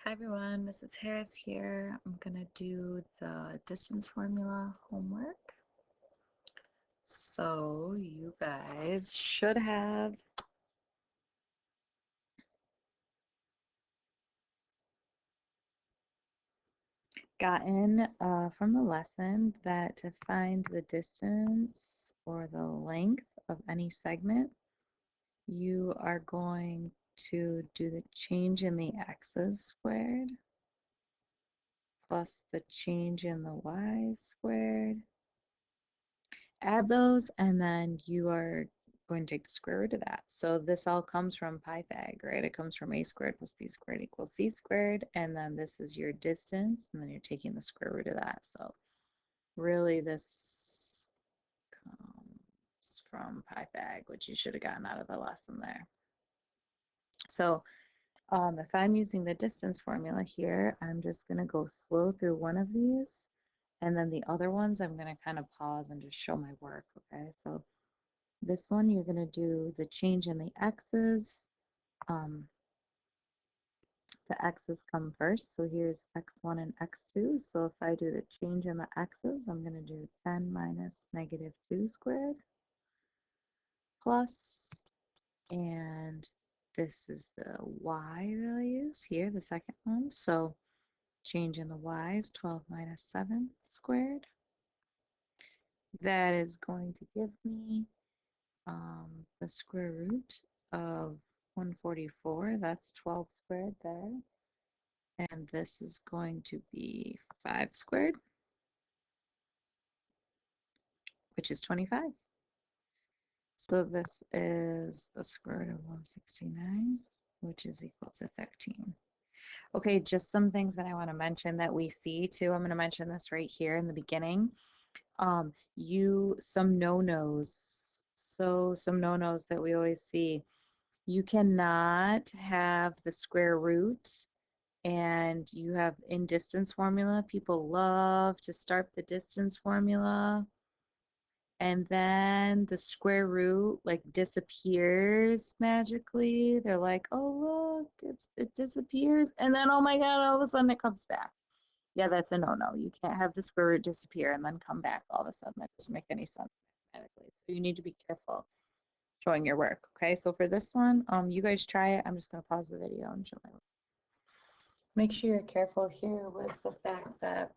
Hi everyone, Mrs. Harris here. I'm going to do the distance formula homework. So you guys should have gotten from the lesson that to find the distance or the length of any segment, you are going to do the change in the x's squared plus the change in the y's squared. Add those, and then you are going to take the square root of that. So this all comes from Pythag, right? It comes from a squared plus b squared equals c squared, and then this is your distance, and then you're taking the square root of that. So really this comes from Pythag, which you should have gotten out of the lesson there. So if I'm using the distance formula here, I'm just going to go slow through one of these, and then the other ones I'm going to kind of pause and just show my work, okay? So this one, you're going to do the change in the x's. The x's come first, so here's x1 and x2. So if I do the change in the x's, I'm going to do 10 minus negative 2 squared plus, and this is the y values here, the second one. So change in the y's, 12 minus 7 squared. That is going to give me the square root of 144. That's 12 squared there. And this is going to be 5 squared, which is 25. So this is the square root of 169, which is equal to 13. Okay, just some things that I want to mention that we see too. I'm going to mention this right here in the beginning. Some no-nos. So some no-nos that we always see. You cannot have the square root, and you have in distance formula, people love to start the distance formula, and then the square root like disappears magically. They're like, oh look, it disappears, and then oh my god, all of a sudden it comes back. Yeah, that's a no-no. You can't have the square root disappear and then come back all of a sudden. That doesn't make any sense mathematically. So you need to be careful showing your work. Okay, so for this one, you guys try it. I'm just going to pause the video and show my work. Make sure you're careful here with the fact that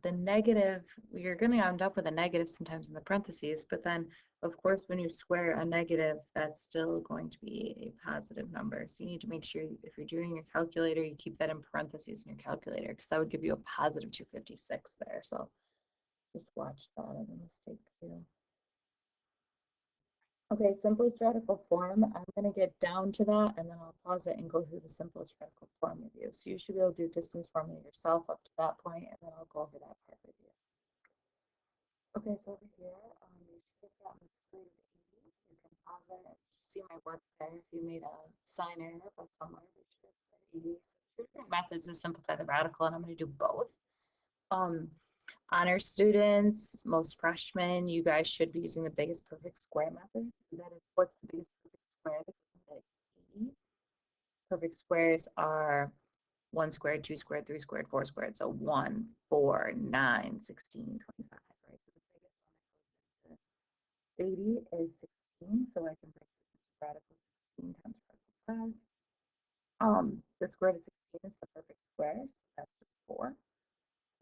the negative, you're going to end up with a negative sometimes in the parentheses, but then of course when you square a negative, that's still going to be a positive number. So you need to make sure if you're doing your calculator, you keep that in parentheses in your calculator, because that would give you a positive 256 there. So just watch that as a mistake too. Okay, simplest radical form. I'm going to get down to that, and then I'll pause it and go through the simplest radical form with you. So you should be able to do distance formula yourself up to that point, and then I'll go over that part with you. Okay, so over here, you should have gotten the square root of 80. You can pause it and see my work there. If you made a sign error by somewhere, you should have square root of 80. So two different methods to simplify the radical, and I'm going to do both. Honor students, most freshmen, you guys should be using the biggest perfect square method. So that is, what's the biggest perfect square? That goes into 80. Perfect squares are 1 squared, 2 squared, 3 squared, 4 squared. So 1, 4, 9, 16, 25, right? So the biggest one that goes into 80 is 16. So I can break this into radical 16 times radical 5. The square root of 16 is the perfect square, so that's just 4.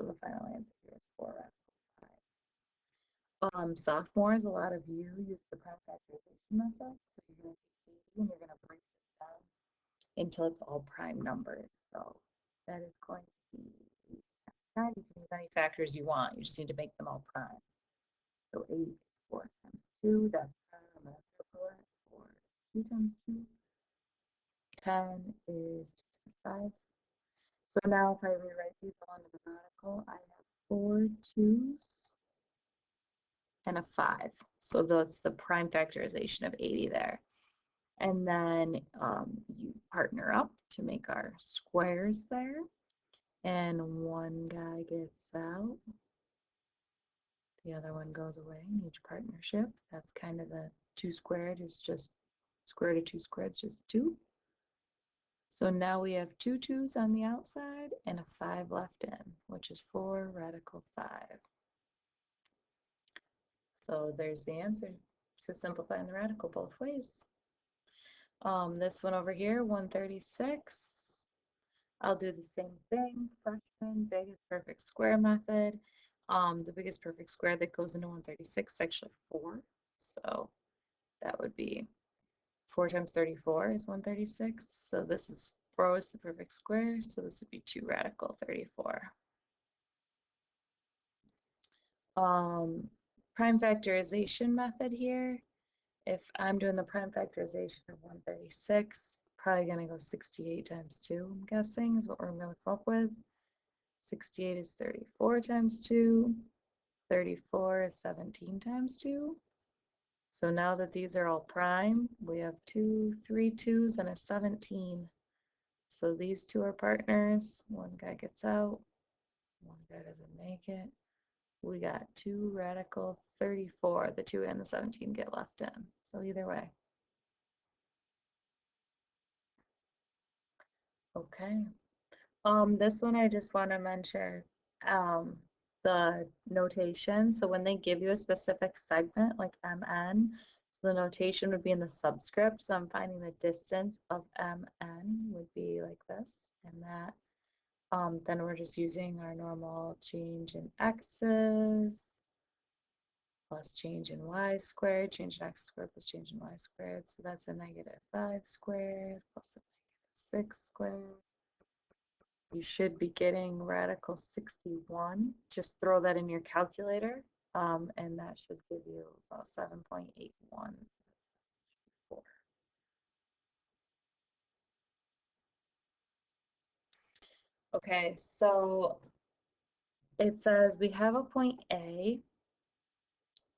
So the final answer here is 4 radical 5. Sophomores, a lot of you use the prime factorization method. So you're going to take 80 and you're going to break this down until it's all prime numbers. So that is going to be 8 times 10. You can use any factors you want. You just need to make them all prime. So 8 is 4 times 2. That's prime. I'm going to circle it. 4 is 2 times 2. 10 is 2 times 5. So now if I rewrite these all into the radical, I have 4 2's and a 5. So that's the prime factorization of 80 there. And then you partner up to make our squares there. And one guy gets out. The other one goes away in each partnership. That's kind of the 2 squared is just square root of 2 squared is just 2. So now we have 2 2's on the outside and a 5 left in, which is 4 radical 5. So there's the answer to simplifying the radical both ways. This one over here, 136. I'll do the same thing, fraction, biggest perfect square method. The biggest perfect square that goes into 136 is actually 4. So that would be 4 times 34 is 136. So this is 4 is the perfect square, so this would be 2 radical 34. Prime factorization method here. If I'm doing the prime factorization of 136, probably going to go 68 times 2, I'm guessing, is what we're going to come up with. 68 is 34 times 2. 34 is 17 times 2. So now that these are all prime, we have 2, 3 2's and a 17. So these two are partners. One guy gets out. One guy doesn't make it. We got 2 radical 34. The 2 and the 17 get left in. So either way. Okay. This one I just want to mention the notation. So when they give you a specific segment like MN, so the notation would be in the subscript. So I'm finding the distance of MN would be like this, and that. Then we're just using our normal change in x's plus change in y squared, change in x squared plus change in y squared. So that's a negative 5 squared plus a negative 6 squared. You should be getting radical 61. Just throw that in your calculator, and that should give you about 7.81. Okay, so it says we have a point A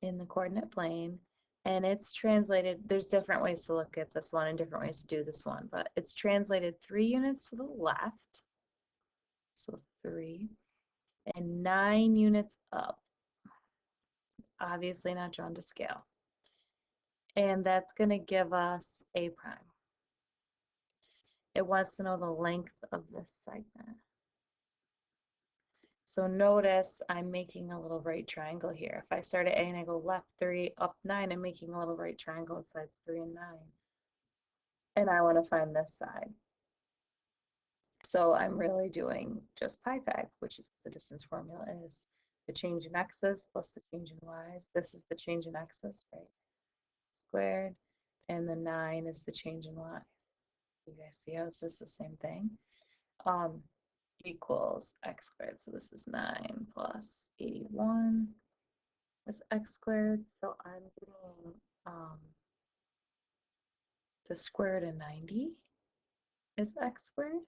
in the coordinate plane, and it's translated, there's different ways to look at this one and different ways to do this one, but it's translated 3 units to the left, so 3, and 9 units up, obviously not drawn to scale. And that's going to give us A prime. It wants to know the length of this segment. So notice I'm making a little right triangle here. If I start at A and I go left 3, up 9, I'm making a little right triangle at sides 3 and 9. And I want to find this side. So I'm really doing just pi fag, which is what the distance formula is. The change in x's plus the change in y's. This is the change in x's, right? Squared. And the 9 is the change in y's. You guys see how it's just the same thing? Equals x squared. So this is 9 plus 81 is x squared. So I'm getting the square root of 90 is x squared.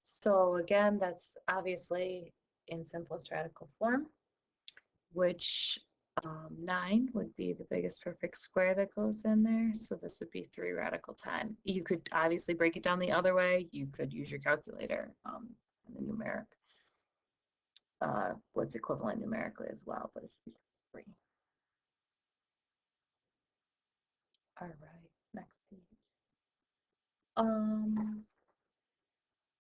So again, that's obviously in simplest radical form, which 9 would be the biggest perfect square that goes in there. So this would be 3 radical 10. You could obviously break it down the other way. You could use your calculator and the numeric, what's equivalent numerically as well, but it should be 3. All right, next page.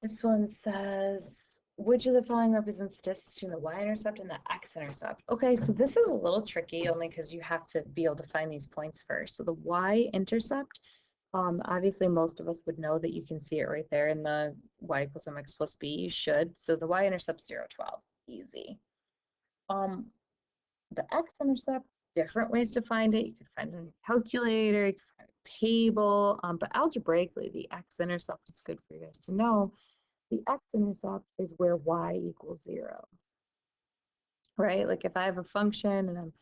This one says, which of the following represents the distance between the y-intercept and the x-intercept? Okay, so this is a little tricky only because you have to be able to find these points first. So the y-intercept, obviously most of us would know that you can see it right there in the y equals mx plus b. You should. So the y-intercept 0, 12, easy. The x-intercept, different ways to find it. You could find it on your calculator, you could find a table, but algebraically, the x-intercept is good for you guys to know. The x-intercept is where y equals 0, right? Like if I have a function and I'm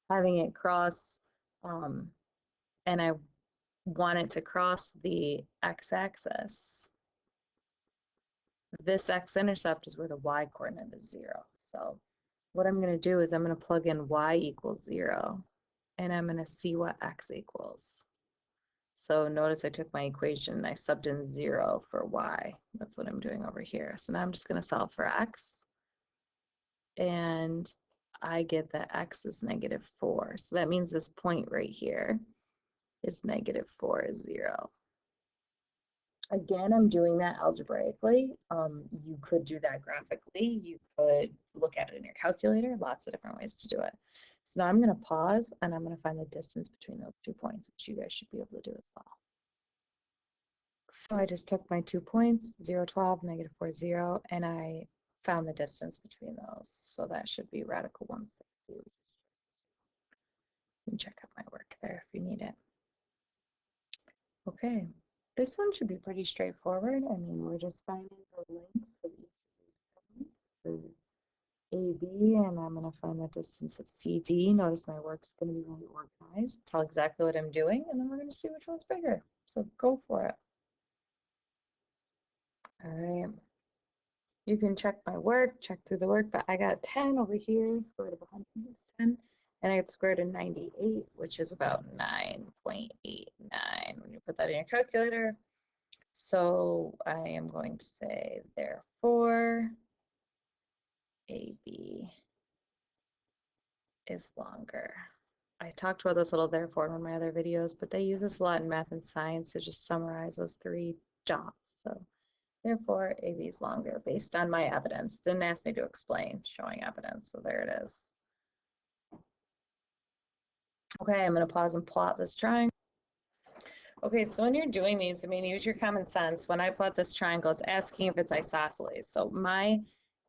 having it cross, and I want it to cross the x-axis, this x-intercept is where the y coordinate is 0. So what I'm going to do is I'm going to plug in y equals 0, and I'm going to see what x equals. So notice I took my equation and I subbed in 0 for y. That's what I'm doing over here. So now I'm just going to solve for x. And I get that x is -4. So that means this point right here is -4 is 0. Again, I'm doing that algebraically. You could do that graphically. You could look at it in your calculator. Lots of different ways to do it. So now I'm going to pause and I'm going to find the distance between those 2 points, which you guys should be able to do as well. So I just took my 2 points, 0, 12, negative 4, 0, and I found the distance between those. So that should be radical 160. You can check out my work there if you need it. Okay, this one should be pretty straightforward. I mean, we're just finding the length of each of these segments for AB, and I'm going to find the distance of CD. Notice my work's going to be really organized. Tell exactly what I'm doing, and then we're going to see which one's bigger. So go for it. All right. You can check my work, check through the work, but I got 10 over here, square root of 100 is 10, and I got square root of 98, which is about 9.89 when you put that in your calculator. So I am going to say, therefore, AB is longer. I talked about this little therefore in one of my other videos, but they use this a lot in math and science to just summarize those 3 dots. So therefore, AB is longer based on my evidence. Didn't ask me to explain, showing evidence. So there it is. Okay, I'm going to pause and plot this triangle. Okay, so when you're doing these, I mean, use your common sense. When I plot this triangle, it's asking if it's isosceles. So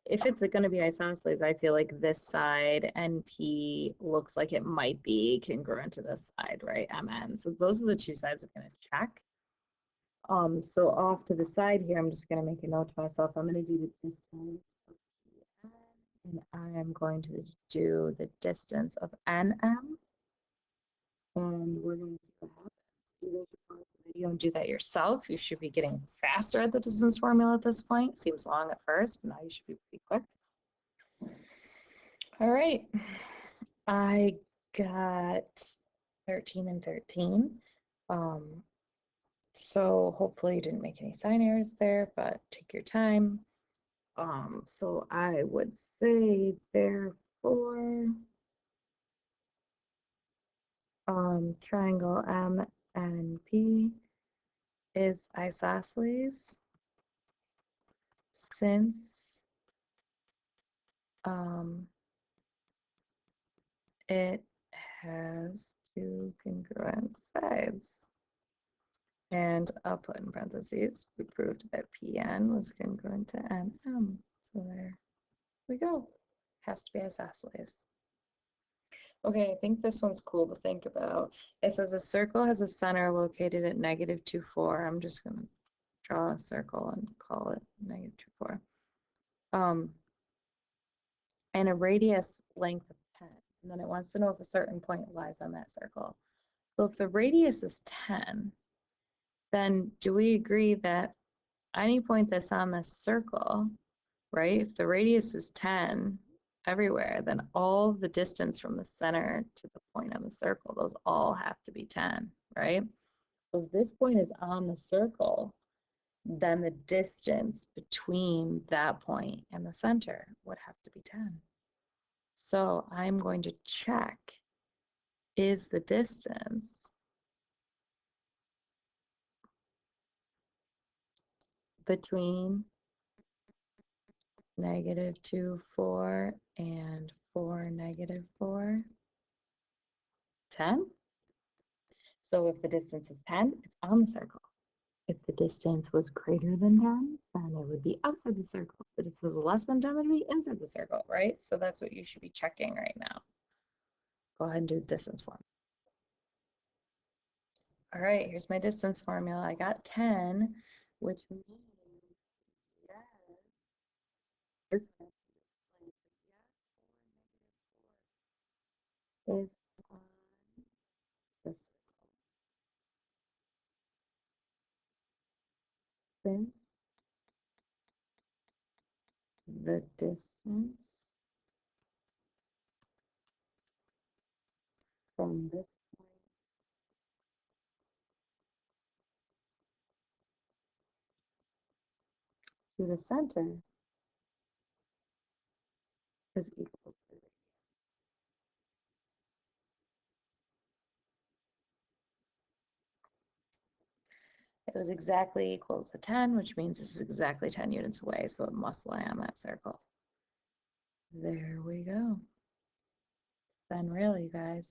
if it's going to be isosceles, I feel like this side, NP, looks like it might be congruent to this side, right, MN. So those are the 2 sides I'm going to check. So off to the side here, I'm just going to make a note to myself. I'm going to do the distance of PN, and I am going to do the distance of NM, and we're going to see what happens. You guys should pause the video and do that yourself. You should be getting faster at the distance formula at this point. Seems long at first, but now you should be pretty quick. All right, I got 13 and 13. So hopefully you didn't make any sign errors there, but take your time. So I would say therefore, triangle MNP is isosceles since it has 2 congruent sides. And I'll put in parentheses, we proved that PN was congruent to NM. So there we go. Has to be isosceles. Okay, I think this one's cool to think about. It says a circle has a center located at negative 2, 4. I'm just going to draw a circle and call it negative 2, 4. And a radius length of 10. And then it wants to know if a certain point lies on that circle. So if the radius is 10, then do we agree that any point that's on this circle, right? If the radius is 10 everywhere, then all the distance from the center to the point on the circle, those all have to be 10, right? So if this point is on the circle, then the distance between that point and the center would have to be 10. So I'm going to check, is the distance between negative 2, 4 and 4, negative 4, 10? So if the distance is 10, it's on the circle. If the distance was greater than 10, then it would be outside the circle. If the distance was less than 10, it would be inside the circle, right? So that's what you should be checking right now. Go ahead and do the distance formula. All right, here's my distance formula. I got 10, which means yes. This one explains yes, 4, negative 4 is on the circle. Since the distance from this point to the center is equal to the radius. It was exactly equal to 10, which means this is exactly 10 units away, so it must lie on that circle. There we go. It's unreal, you guys.